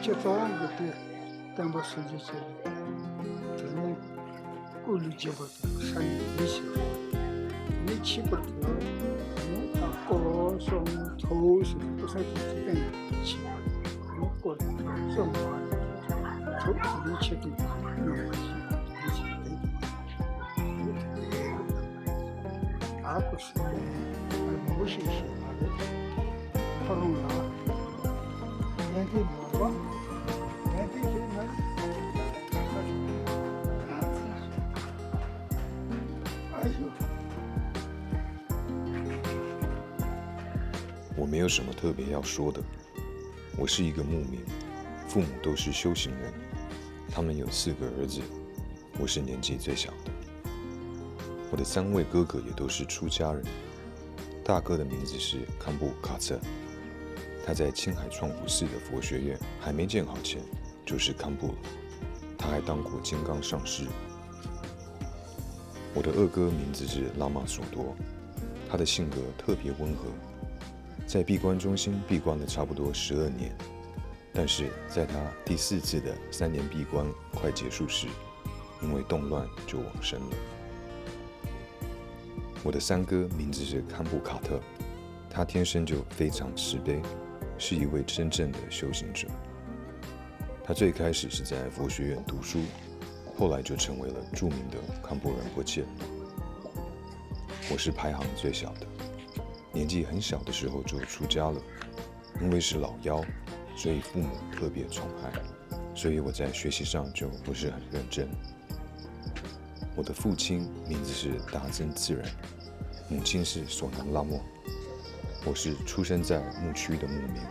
Читаем где там посудите. Там кулю делают, сами висят. Не чипрут, ну там колосом, тоусом, посадите, чипрут. Ну кот, сама, тут не чипрут, а после, больше еще надо. Парула, найди баба, найди кина. 哎呦！ 我没有什么特别要说的。我是一个牧民，父母都是修行人，他们有4个儿子，我是年纪最小的。我的3位哥哥也都是出家人。大哥的名字是康布卡策，他在青海创普寺的佛学院还没建好前就是康布了，他还当过金刚上师。我的2哥名字是拉玛索多，他的性格特别温和。 在闭关中心闭关了差不多12年，但是在他第4次的3年闭关快结束时，因为动乱就往生了。我的3哥名字是康布卡特，他天生就非常慈悲，是一位真正的修行者。他最开始是在佛学院读书，后来就成为了著名的康布仁波切。我是排行最小的。 年纪很小的时候就出家了，因为是老幺，所以父母特别宠爱，所以我在学习上就不是很认真。我的父亲名字是达增自然，母亲是索南拉莫。我是出生在牧区的牧民。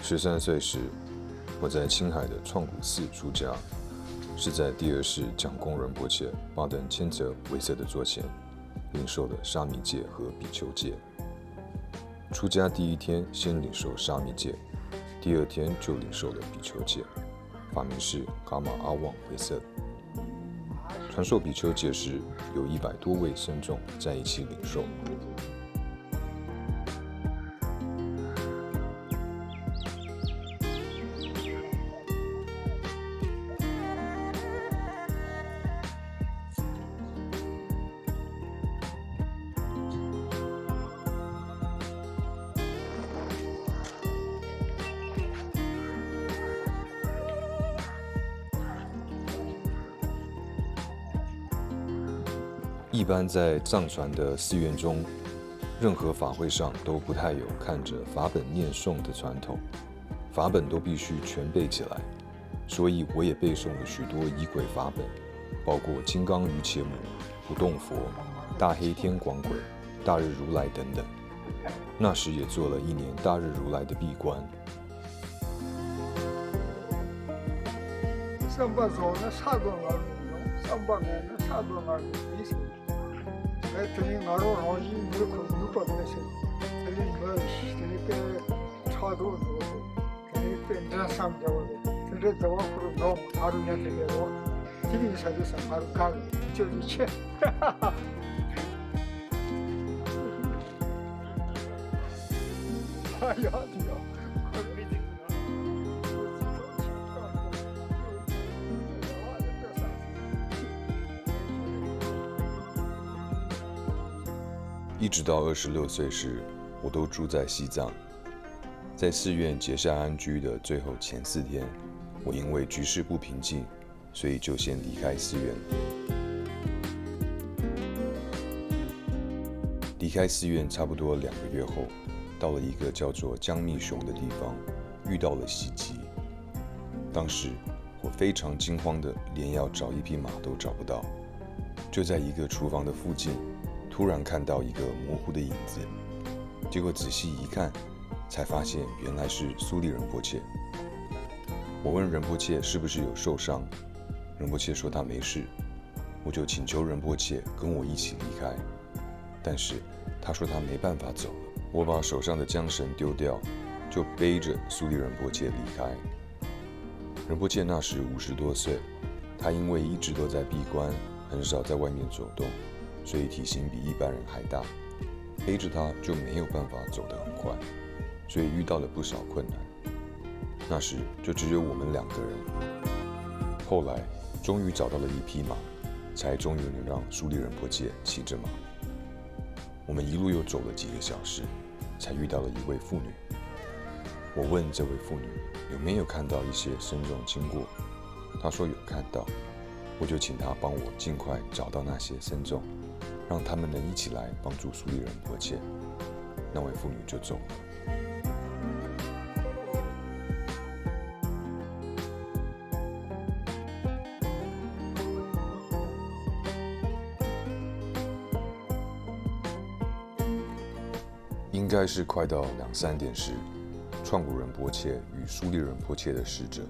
13岁时，我在青海的创古寺出家，是在第2世蒋公仁波切巴顿千泽维瑟的座前，领受了沙弥戒和比丘戒。出家第1天先领受沙弥戒，第2天就领受了比丘戒，法名是噶玛阿旺维瑟。传授比丘戒时，有100多位僧众在一起领受。 一般在藏传的寺院中，任何法会上都不太有看着法本念诵的传统，法本都必须全背起来。所以我也背诵了许多仪轨法本，包括金刚瑜伽母、不动佛、大黑天广鬼、大日如来等等。那时也做了1年大日如来的闭关。上班早那差多少？上班那差多少？没事。 내 등이 나로 오지 물고 누버드네서 등이 뭐 이렇게 차도 이렇게 내 삼자고 근데 저 앞으로 너무 바로 내려고 뒤에 서서 바로 가고 저기 채 아야 디요 一直到26岁时，我都住在西藏。在寺院结下安居的最后前4天，我因为局势不平静，所以就先离开寺院了。离开寺院差不多2个月后，到了一个叫做江密雄的地方，遇到了袭击。当时我非常惊慌的，连要找一匹马都找不到。就在一个厨房的附近。 突然看到一个模糊的影子，结果仔细一看，才发现原来是苏利仁波切。我问仁波切是不是有受伤，仁波切说他没事，我就请求仁波切跟我一起离开，但是他说他没办法走了。我把手上的缰绳丢掉，就背着苏利仁波切离开。仁波切那时50多岁，他因为一直都在闭关，很少在外面走动，所以体型比一般人还大，背着他就没有办法走得很快，所以遇到了不少困难。那时就只有我们2个人。后来终于找到了一匹马，才终于能让苏利仁波切骑着马。我们一路又走了几个小时，才遇到了一位妇女。我问这位妇女有没有看到一些僧众经过，她说有看到，我就请她帮我尽快找到那些僧众，让他们能一起来帮助苏利仁波切。那位妇女就走了。应该是快到2、3点时，创古仁波切与苏利仁波切的使者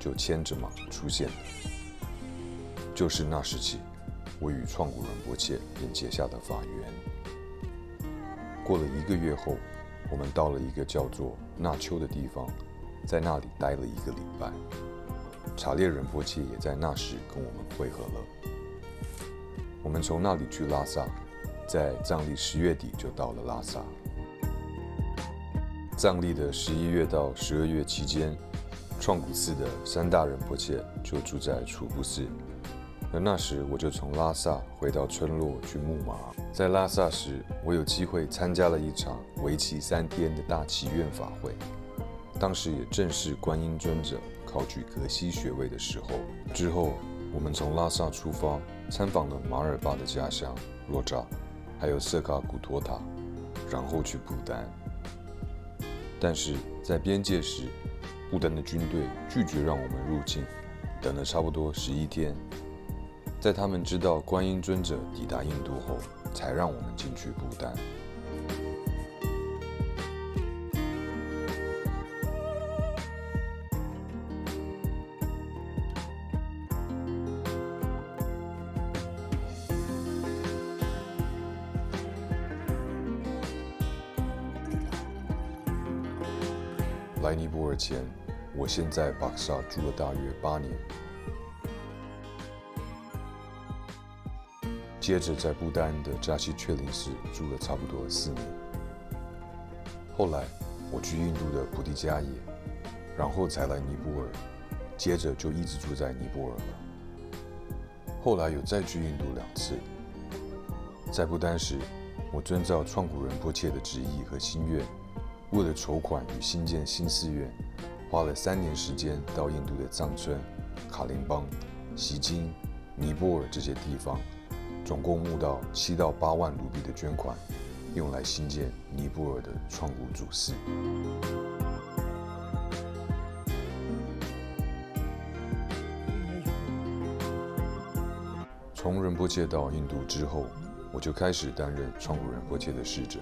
就牵着马出现了。就是那时起，我与创古仁波切便结下了法缘。过了1个月后，我们到了一个叫做纳丘的地方，在那里待了1个礼拜。查列仁波切也在那时跟我们会合了。我们从那里去拉萨，在藏历10月底就到了拉萨。藏历的11月到12月期间，创古寺的3大仁波切就住在楚布寺，而那时我就从拉萨回到村落去牧马。在拉萨时，我有机会参加了一场为期3天的大祈愿法会，当时也正是观音尊者考取格西学位的时候。之后，我们从拉萨出发，参访了马尔巴的家乡若扎，还有色卡古托塔，然后去不丹。但是在边界时，不丹的军队拒绝让我们入境，等了差不多11天，在他们知道观音尊者抵达印度后，才让我们进去不丹。来尼泊尔前，我先在巴克萨住了大约8年，接着在不丹的扎西确林寺住了差不多4年。后来我去印度的菩提迦耶，然后才来尼泊尔，接着就一直住在尼泊尔了。后来有再去印度2次。在不丹时，我遵照创古仁波切的旨意和心愿，为了筹款与新建新寺院，花了3年时间到印度的藏村、卡林邦、锡金、尼泊尔这些地方，总共募到7到8万卢比的捐款，用来新建尼泊尔的创古主寺。从仁波切到印度之后，我就开始担任创古仁波切的使者。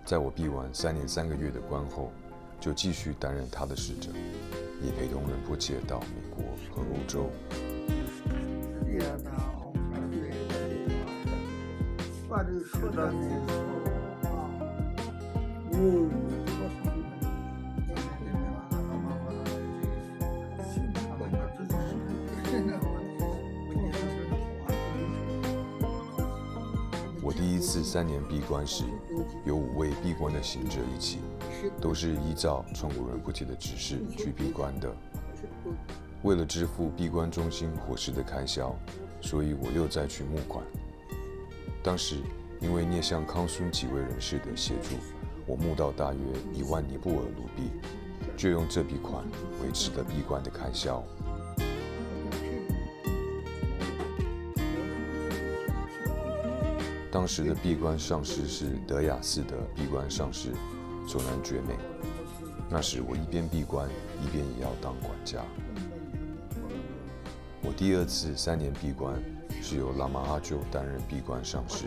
在我闭完3年3个月的关后，就继续担任他的使者，也陪同仁波切到美国和欧洲。我第一次3年闭关时，有5位闭关的行者一起，都是依照创古仁波切的指示去闭关的。为了支付闭关中心伙食的开销，所以我又再去募款。当时因为聂向康孙几位人士的协助，我募到大约1万尼泊尔卢比，就用这笔款维持了闭关的开销。当时的闭关上师是德雅寺的闭关上师佐南觉美。那时我一边闭关，一边也要当管家。我第2次3年闭关是由喇嘛阿啾担任闭关上师，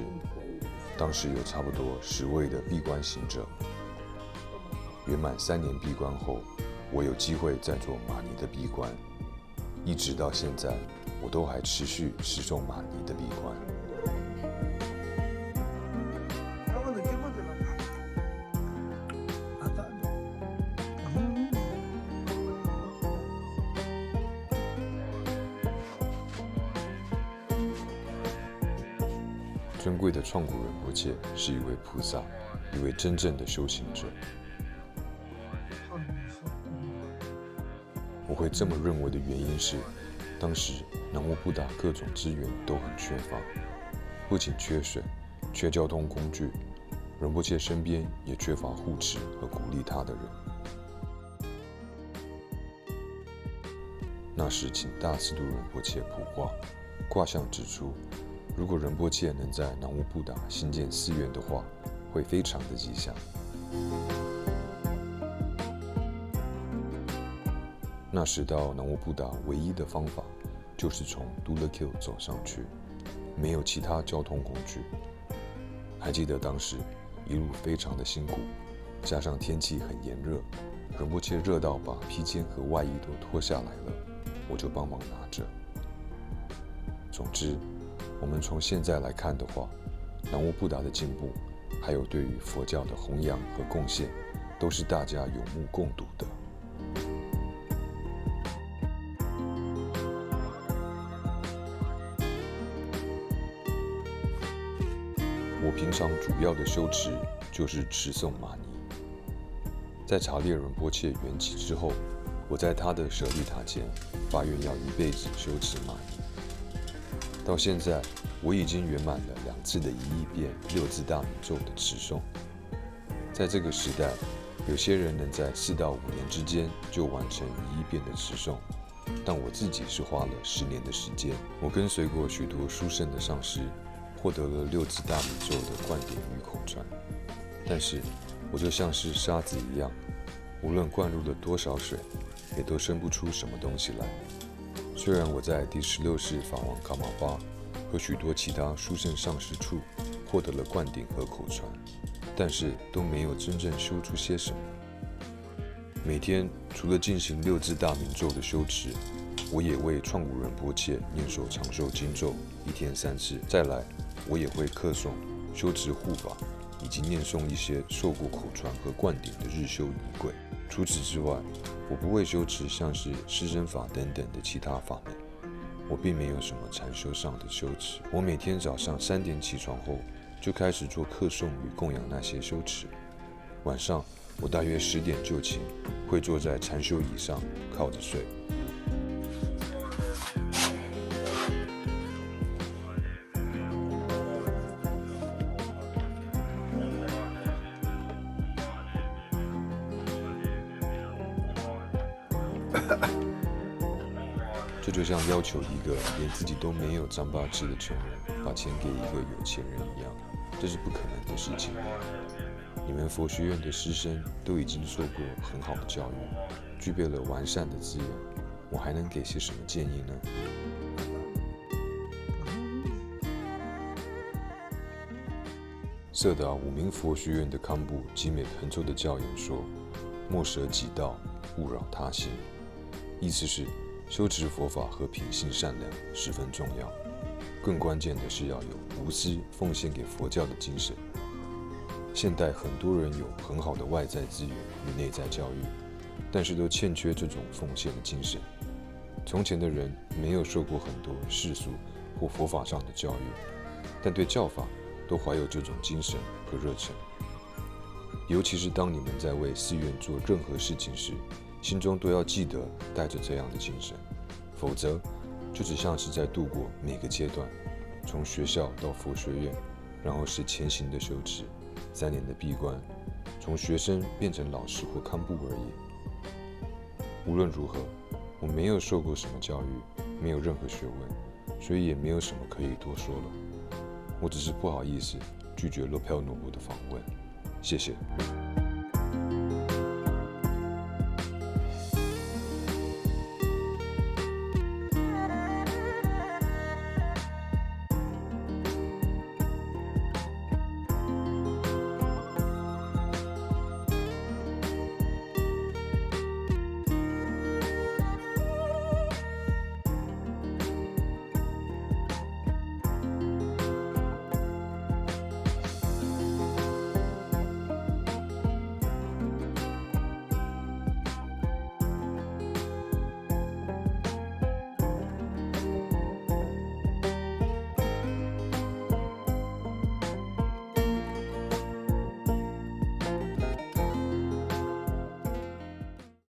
当时有差不多10位的闭关行者。圆满3年闭关后，我有机会再做玛尼的闭关，一直到现在，我都还持续持诵玛尼的闭关。尊贵的创古仁波切是一位菩萨，一位真正的修行者。我会这么认为的原因是，当时南无布达各种资源都很缺乏，不仅缺水、缺交通工具，仁波切身边也缺乏护持和鼓励他的人。那时请大智度仁波切卜卦，卦象指出，如果仁波切能在南无布达新建寺院的话，会非常的吉祥。那时到南无布达唯一的方法，就是从都勒 Q 走上去，没有其他交通工具。还记得当时一路非常的辛苦，加上天气很炎热，仁波切热到把披肩和外衣都脱下来了，我就帮忙拿着。总之，我们从现在来看的话，南无布达的进步，还有对于佛教的弘扬和贡献，都是大家有目共睹的。我平常主要的修持就是持诵玛尼。在查列仁波切圆寂之后，我在他的舍利塔前发愿要一辈子修持玛尼。到现在，我已经圆满了2次的1亿遍6字大明咒的持诵。在这个时代，有些人能在4到5年之间就完成1亿遍的持诵，但我自己是花了10年的时间。我跟随过许多殊胜的上师，获得了6字大明咒的灌顶与口传，但是我就像是沙子一样，无论灌入了多少水，也都生不出什么东西来。虽然我在第16世法王卡玛巴和许多其他殊胜上师处获得了灌顶和口传，但是都没有真正修出些什么。每天除了进行6字大明咒的修持，我也为创古仁波切念诵长寿经咒，1天3次。再来，我也会课诵、修持护法，以及念诵一些受过口传和灌顶的日修仪轨。除此之外，我不会修持像是施身法等等的其他法门。我并没有什么禅修上的修持。我每天早上3点起床后，就开始做课诵与供养那些修持。晚上我大约10点就寝，会坐在禅修椅上靠着睡。这就像要求一个连自己都没有张巴吃的穷人把钱给一个有钱人一样，这是不可能的事情。你们佛学院的师生都已经受过很好的教育，具备了完善的资源，我还能给些什么建议呢？色达五明佛学院的堪布吉美彭州的教言说：“莫舍己道，勿扰他心。”意思是修持佛法和品性善良十分重要，更关键的是要有无私奉献给佛教的精神。现代很多人有很好的外在资源与内在教育，但是都欠缺这种奉献的精神。从前的人没有受过很多世俗或佛法上的教育，但对教法都怀有这种精神和热忱。尤其是当你们在为寺院做任何事情时，心中都要记得带着这样的精神，否则就只像是在度过每个阶段，从学校到佛学院，然后是前行的修持，3年的闭关，从学生变成老师或堪布而已。无论如何，我没有受过什么教育，没有任何学问，所以也没有什么可以多说了。我只是不好意思拒绝洛佩诺布的访问，谢谢。